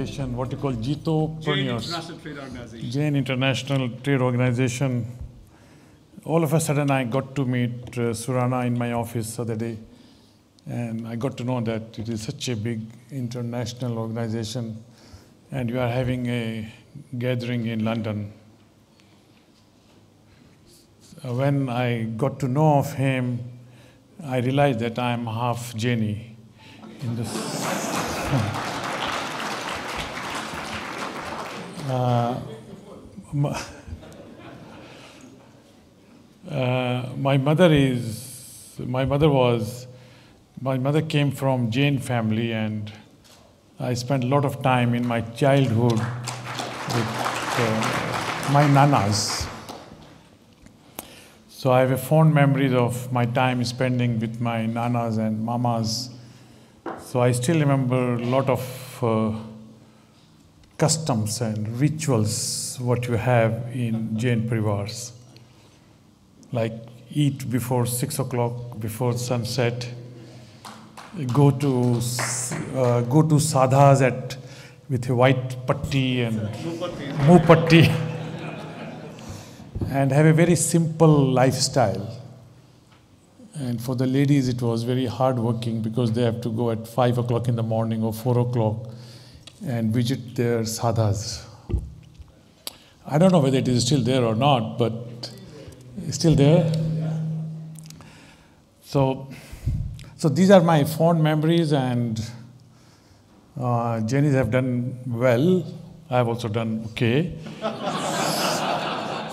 organization, what you call JITOPRENEURS. International Trade Organization. Jain International Trade Organization. All of a sudden, I got to meet Surana in my office the other day. And I got to know that it is such a big international organization. And you are having a gathering in London. When I got to know of him, I realized that I am half Jaini in this. My mother came from Jain family, and I spent a lot of time in my childhood with my nanas. So I have fond memories of my time spending with my nanas and mamas. So I still remember a lot of customs and rituals what you have in Jain Parivars. Like eat before 6 o'clock, before sunset. Go to sadhas with a white patti and mupatti. And have a very simple lifestyle. And for the ladies, it was very hard working because they have to go at 5 o'clock in the morning or 4 o'clock and visit their sadhas. I don't know whether it is still there or not, but it's still there. So these are my fond memories, and Jainis have done well. I have also done okay.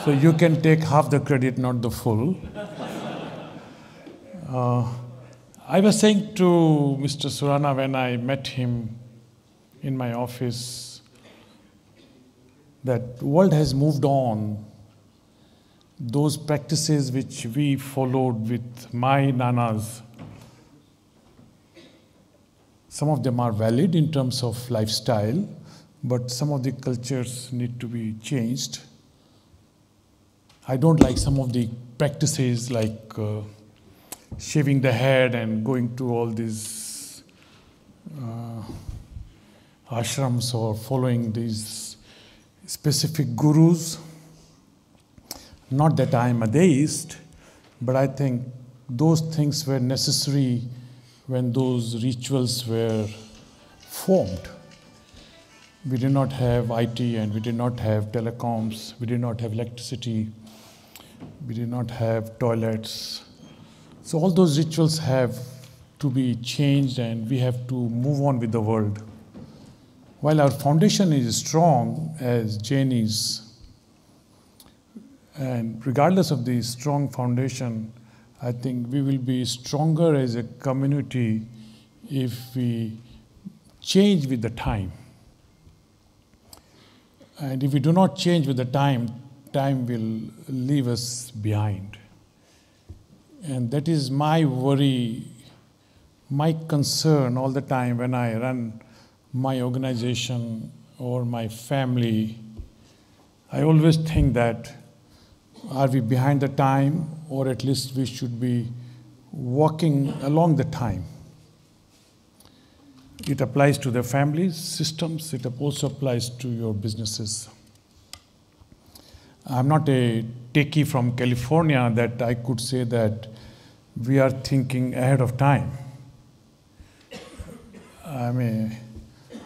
So you can take half the credit, not the full. I was saying to Mr. Surana when I met him in my office that the world has moved on. Those practices which we followed with my nanas, some of them are valid in terms of lifestyle, but some of the cultures need to be changed. I don't like some of the practices like shaving the head and going to all these ashrams or following these specific gurus. Not that I am a deist, but I think those things were necessary when those rituals were formed. We did not have IT, and we did not have telecoms, we did not have electricity, we did not have toilets. So all those rituals have to be changed, and we have to move on with the world. While our foundation is strong as Jainis, and regardless of the strong foundation, I think we will be stronger as a community if we change with the time. And if we do not change with the time, time will leave us behind. And that is my worry, my concern all the time when I run my organization or my family. I always think that, are we behind the time, or at least we should be walking along the time? It applies to the families, systems, it also applies to your businesses. I'm not a techie from California that I could say that we are thinking ahead of time. I'm a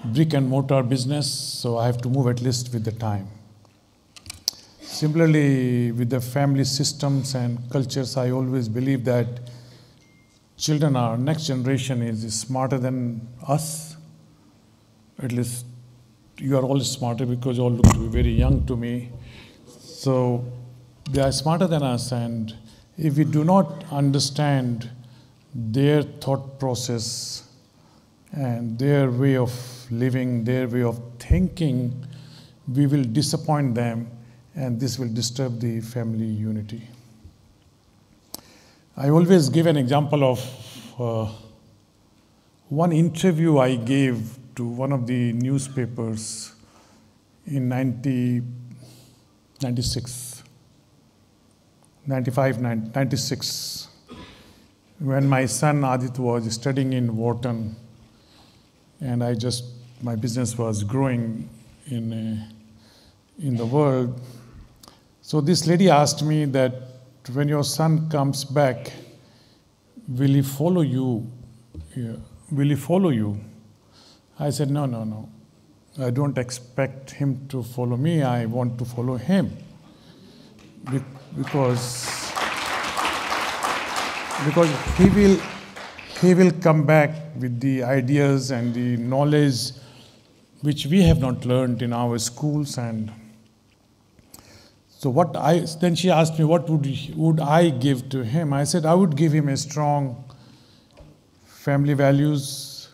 brick and mortar business, so I have to move at least with the time. Similarly, with the family systems and cultures, I always believe that children, our next generation is smarter than us. At least you are all smarter because you all look to be very young to me. So they are smarter than us, and if we do not understand their thought process and their way of living, their way of thinking, we will disappoint them, and this will disturb the family unity. I always give an example of one interview I gave to one of the newspapers in 96, when my son Adit was studying in Wharton, and I just my business was growing in the world. So this lady asked me that when your son comes back, will he follow you? Will he follow you? I said, no, no, no. I don't expect him to follow me. I want to follow him. Because he will come back with the ideas and the knowledge which we have not learned in our schools. And so then she asked me, what would I give to him? I said, I would give him a strong family values.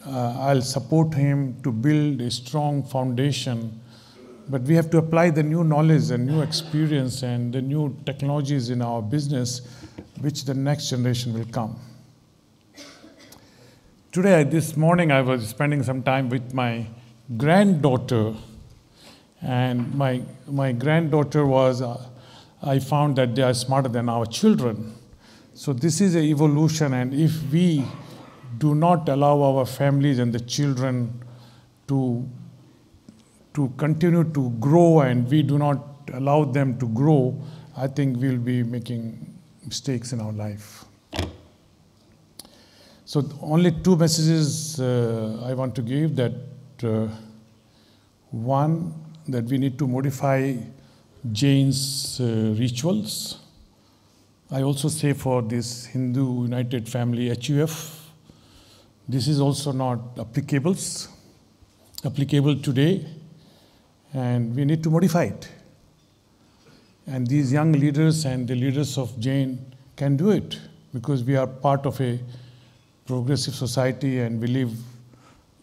I'll support him to build a strong foundation. But we have to apply the new knowledge and new experience and the new technologies in our business, which the next generation will come. This morning, I was spending some time with my granddaughter. And my granddaughter I found that they are smarter than our children. So this is an evolution, and if we do not allow our families and the children to continue to grow, and we do not allow them to grow, I think we'll be making mistakes in our life. So only two messages I want to give. That one, that we need to modify Jain's rituals. I also say for this Hindu United Family, HUF, this is also not applicable today, and we need to modify it. And these young leaders and the leaders of Jain can do it, because we are part of a progressive society and we live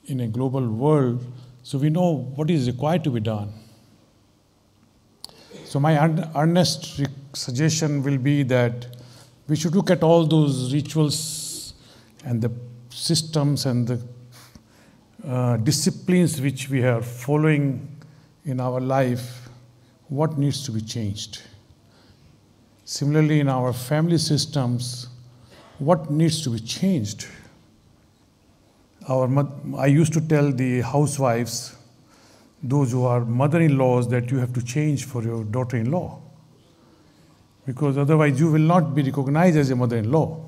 in a global world, so we know what is required to be done. So my earnest suggestion will be that we should look at all those rituals and the systems and the disciplines which we are following in our life, what needs to be changed. Similarly, in our family systems, what needs to be changed? I used to tell the housewives, those who are mother-in-laws, that you have to change for your daughter-in-law, because otherwise you will not be recognized as a mother-in-law.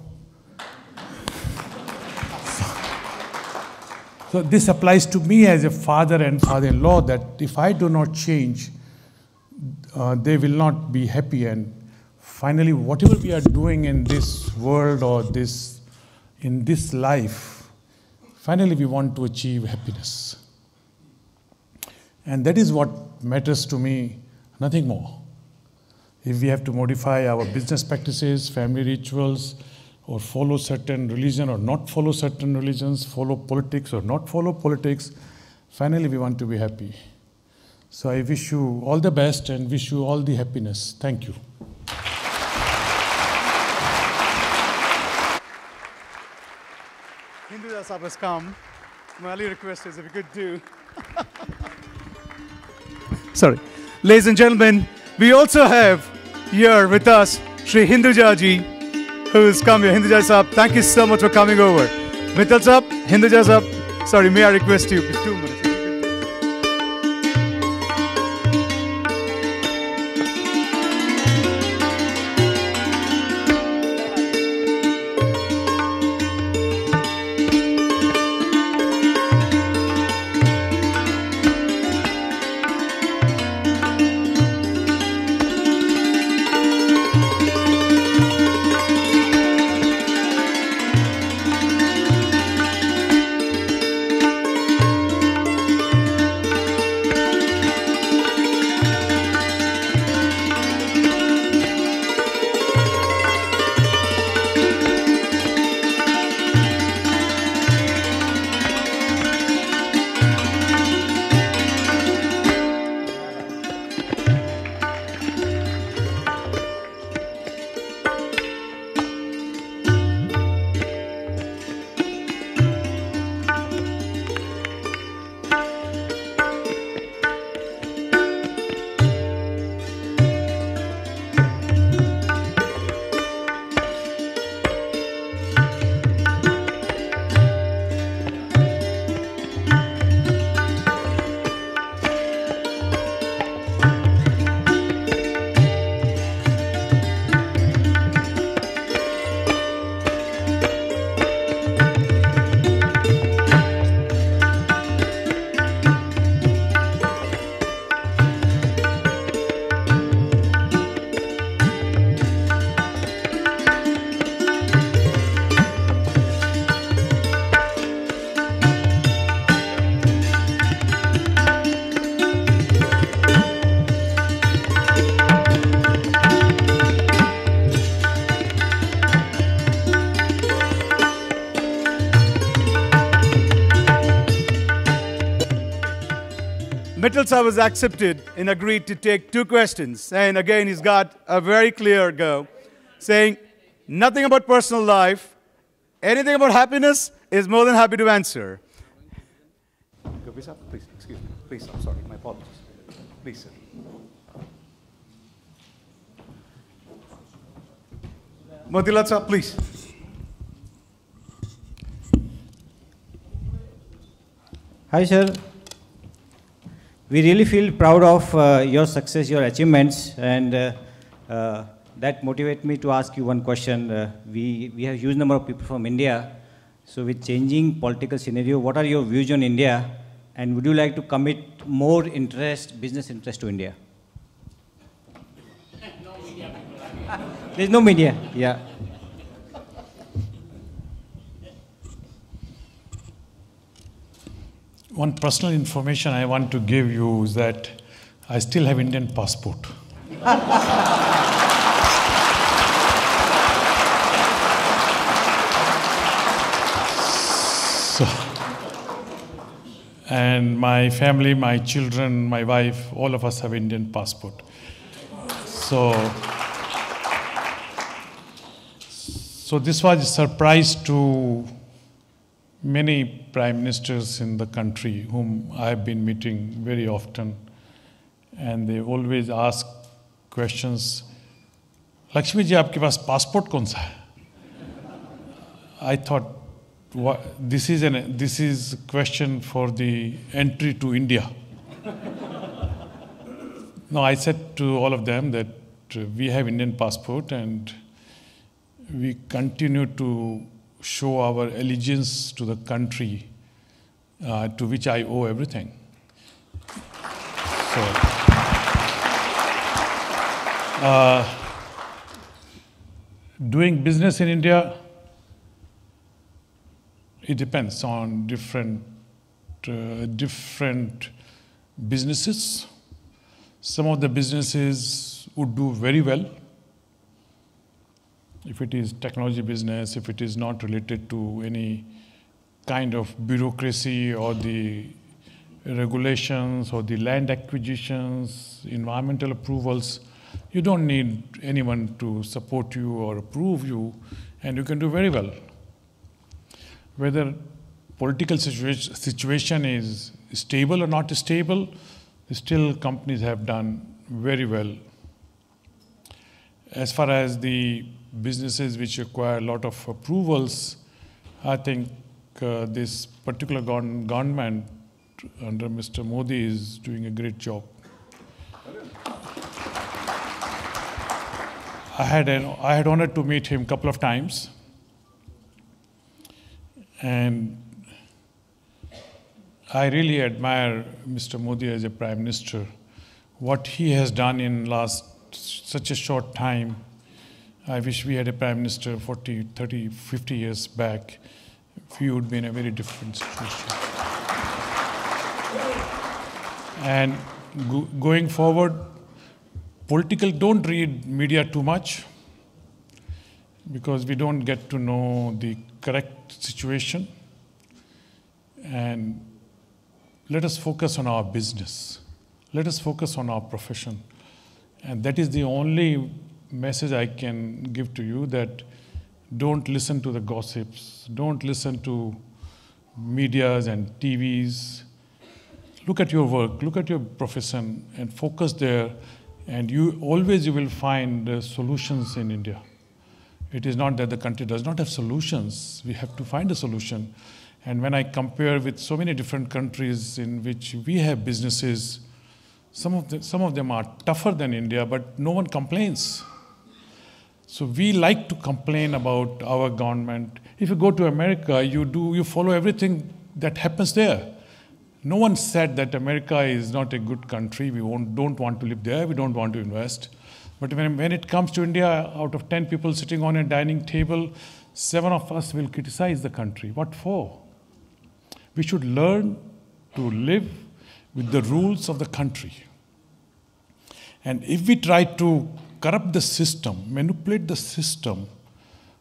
So this applies to me as a father and father-in-law, that if I do not change, they will not be happy. And finally, whatever we are doing in this world or in this life, finally we want to achieve happiness. And that is what matters to me, nothing more. If we have to modify our business practices, family rituals, or follow certain religion or not follow certain religions, follow politics or not follow politics, finally we want to be happy. So I wish you all the best and wish you all the happiness. Thank you. Hindu Sahib has come. My only request is if you could do. Sorry. Ladies and gentlemen, we also have here with us Shri Hinduja ji, who's come here. Hinduja Sahib, thank you so much for coming over. Mittal Sahib, Hinduja Sahib, sorry, may I request you, please, 2 minutes. Mittal Sahib has accepted and agreed to take 2 questions. And again, he's got a very clear go, saying nothing about personal life, anything about happiness, is more than happy to answer. Please, excuse me. Please, I'm sorry. My apologies. Please, sir. Motilal Sahib, please. Hi, sir. We really feel proud of your success, your achievements, and that motivates me to ask you one question. We have a huge number of people from India. So with changing political scenario, what are your views on India? And would you like to commit more interest, business interest to India? No media. There's no media, yeah. One personal information I want to give you is that I still have Indian passport. So, and my family, my children, my wife, all of us have Indian passport. So this was a surprise to many prime ministers in the country whom I have been meeting very often, and they always ask questions, Lakshmi ji, aapke paas passport kaun sa hai? I thought, this is a question for the entry to India. No, I said to all of them that we have Indian passport and we continue to show our allegiance to the country to which I owe everything. So, doing business in India, it depends on different businesses. Some of the businesses would do very well. If it is technology business, if it is not related to any kind of bureaucracy or the regulations or the land acquisitions, environmental approvals, you don't need anyone to support you or approve you, and you can do very well. Whether political situation is stable or not stable, still companies have done very well. As far as the businesses which require a lot of approvals, I think this particular government under Mr. Modi is doing a great job. I had honor to meet him a couple of times, and I really admire Mr. Modi as a Prime Minister. What he has done in such a short time, I wish we had a Prime Minister 40, 30, 50 years back. We would be in a very different situation. And going forward, don't read media too much, because we don't get to know the correct situation. And let us focus on our business. Let us focus on our profession. And that is the only message I can give to you, that don't listen to the gossips. Don't listen to medias and TVs. Look at your work, look at your profession, and focus there. And you will find solutions in India. It is not that the country does not have solutions. We have to find a solution. And when I compare with so many different countries in which we have businesses, some of them are tougher than India, but no one complains. So we like to complain about our government. If you go to America, you follow everything that happens there. No one said that America is not a good country. We don't want to live there. We don't want to invest. But when it comes to India, out of 10 people sitting on a dining table, 7 of us will criticize the country. What for? We should learn to live with the rules of the country. And if we try to corrupt the system, manipulate the system,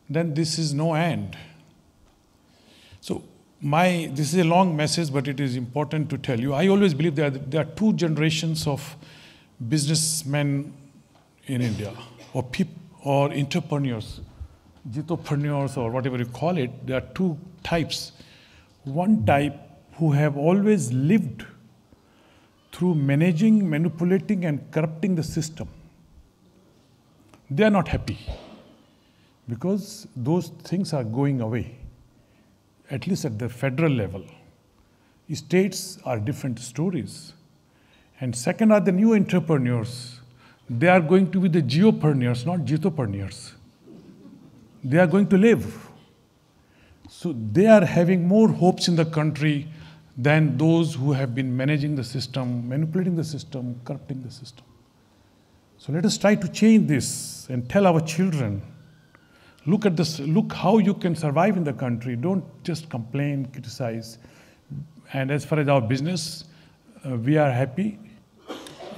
then this is no end. So this is a long message, but it is important to tell you. I always believe that there are two generations of businessmen in India, or entrepreneurs, JITOPRENEURS, or whatever you call it. There are two types. One type who have always lived through managing, manipulating, and corrupting the system. They are not happy because those things are going away, at least at the federal level. States are different stories. And second are the new entrepreneurs. They are going to be the geopreneurs, not JITOPRENEURS. They are going to live. So they are having more hopes in the country than those who have been managing the system, manipulating the system, corrupting the system. So let us try to change this and tell our children, look at this, look how you can survive in the country. Don't just complain, criticize. And as far as our business, we are happy.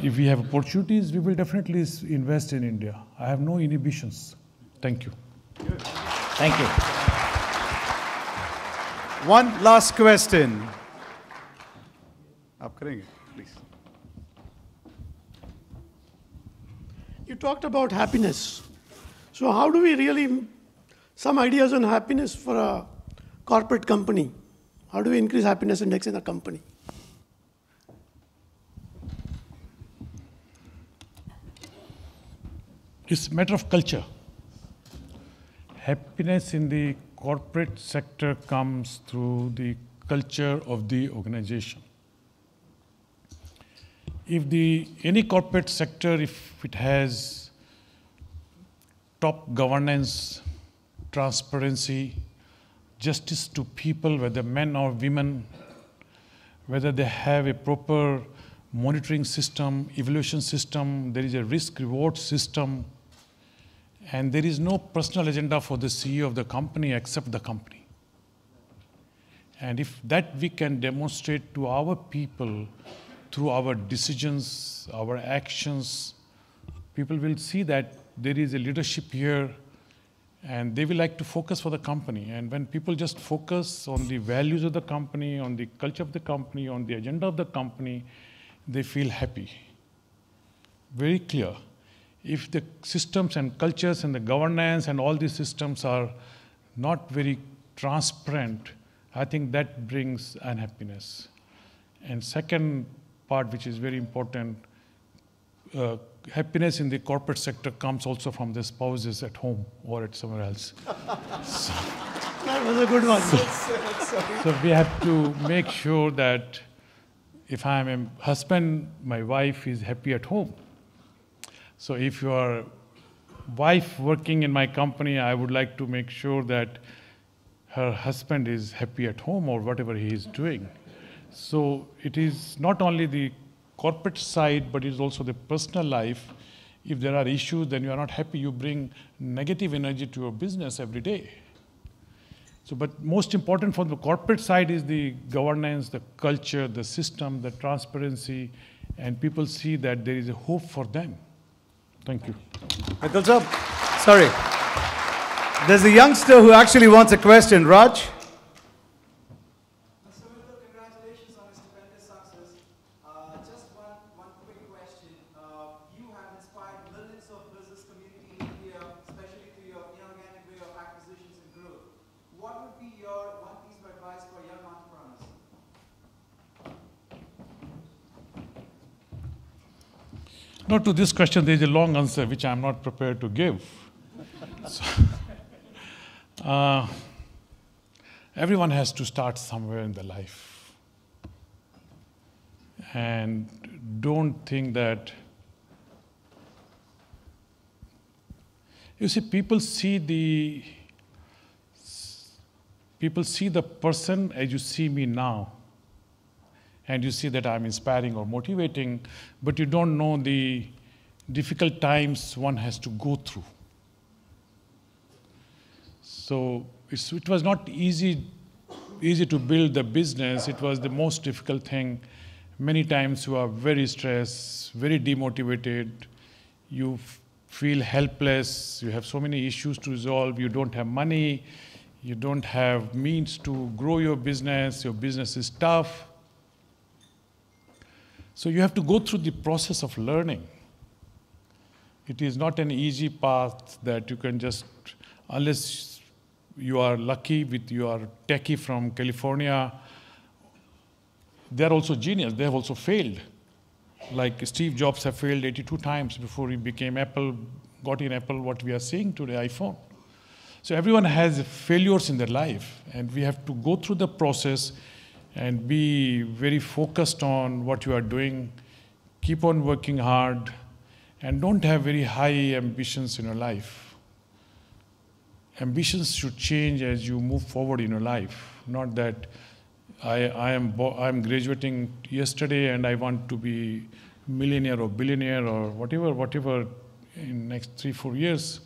If we have opportunities, we will definitely invest in India. I have no inhibitions. Thank you. Good. Thank you. One last question. Up करेंगे, please. You talked about happiness. So how do we really, some ideas on happiness for a corporate company? How do we increase happiness index in a company? It's a matter of culture. Happiness in the corporate sector comes through the culture of the organization. If any corporate sector, if it has top governance, transparency, justice to people, whether men or women, whether they have a proper monitoring system, evaluation system, there is a risk-reward system, and there is no personal agenda for the CEO of the company except the company. And if that we can demonstrate to our people through our decisions, our actions, people will see that there is a leadership here and they will like to focus for the company. And when people just focus on the values of the company, on the culture of the company, on the agenda of the company, they feel happy. Very clear. If the systems and cultures and the governance and all these systems are not very transparent, I think that brings unhappiness. And second part, which is very important, happiness in the corporate sector comes also from the spouses at home or at somewhere else. That was a good one. So we have to make sure that if I'm a husband, my wife is happy at home. So if you are wife working in my company, I would like to make sure that her husband is happy at home or whatever he is doing. So it is not only the corporate side, but it is also the personal life. If there are issues, then you are not happy, you bring negative energy to your business every day. So, but most important from the corporate side is the governance, the culture, the system, the transparency, and people see that there is a hope for them. Thank you. Mittal sir, sorry. There's a youngster who actually wants a question. Raj? Congratulations on a stupendous success. Just one quick question. You have inspired millions of business community in India, especially through your inorganic way of acquisitions and growth. What would be your one piece of advice for young entrepreneurs? No, to this question, there is a long answer which I am not prepared to give. So, everyone has to start somewhere in their life. And don't think that, you see, people see the person as you see me now. And you see that I'm inspiring or motivating, but you don't know the difficult times one has to go through. So it was not easy to build the business. It was the most difficult thing. Many times you are very stressed, very demotivated. You feel helpless. You have so many issues to resolve. You don't have money. you don't have means to grow your business is tough. So you have to go through the process of learning. It is not an easy path that you can just, unless you are lucky with your techie from California. They're also genius, they have also failed. Like Steve Jobs have failed 82 times before he became Apple, got in Apple what we are seeing today, iPhone. So everyone has failures in their life, and we have to go through the process and be very focused on what you are doing, keep on working hard, and don't have very high ambitions in your life. Ambitions should change as you move forward in your life, not that I'm graduating yesterday and I want to be millionaire or billionaire or whatever in next 3-4 years.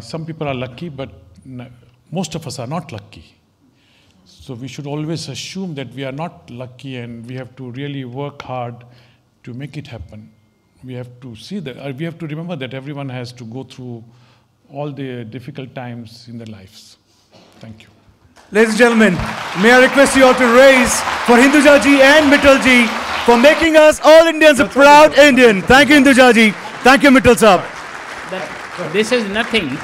Some people are lucky, but most of us are not lucky. So we should always assume that we are not lucky, and we have to really work hard to make it happen. We have to see that, we have to remember that everyone has to go through all the difficult times in their lives. Thank you. Ladies and gentlemen, may I request you all to raise for Hinduja ji and Mittal ji for making us all Indians a proud Indian. Thank you, Hinduja ji. Thank you, Mittal sahab. This is nothing,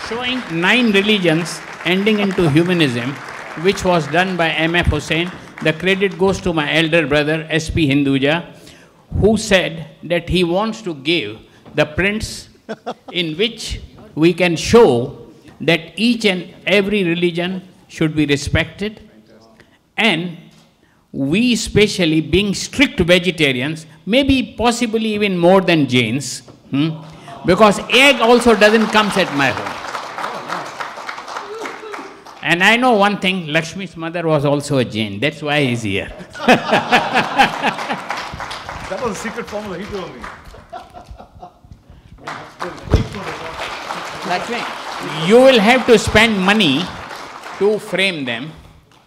showing 9 religions ending into humanism, which was done by M.F. Hussain. The credit goes to my elder brother, S.P. Hinduja, who said that he wants to give the prints in which we can show that each and every religion should be respected, and we especially being strict vegetarians, maybe possibly even more than Jains, because egg also doesn't come at my home. And I know one thing, Lakshmi's mother was also a Jain, that's why he's here. That was a secret formula he told me. Lakshmi, you will have to spend money to frame them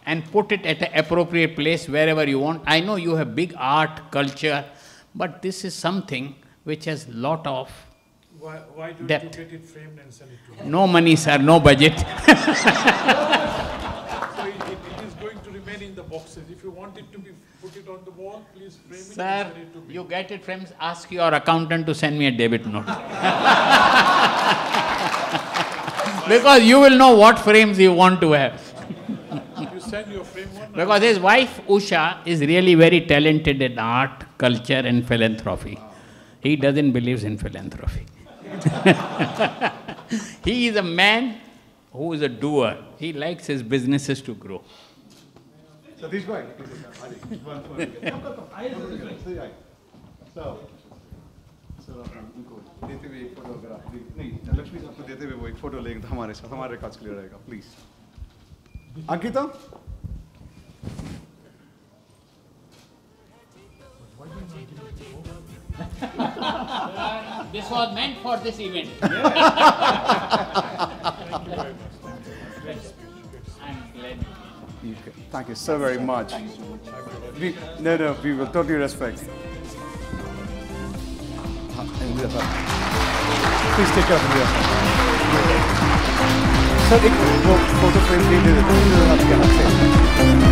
and put it at an appropriate place wherever you want. I know you have big art, culture, but this is something which has lot of Why don't depth. you get it framed and sell it to me? No money, sir, no budget. So it is going to remain in the boxes. If you want it to be put it on the wall, please frame it and Sir, sell it to me. you get it framed, ask your accountant to send me a debit note. Because you will know what frames you want to have. You send your frame one. Because his wife, Usha, is really very talented in art, culture and philanthropy. He doesn't believe in philanthropy. He is a man who is a doer. He likes his businesses to grow. Satish bhai. So, उनको देते हुए एक photo अगर आप नहीं लक्ष्मी साहब को देते हुए वो एक फोटो लेंगे तो हमारे साथ हमारे रिकॉर्ड्स क्लियर रहेगा please Ankita This was meant for this event. I'm glad. Thank you so very much. We will totally respect. Please take care of India. Sir, एक फोटो फ्रेम ले लेते हैं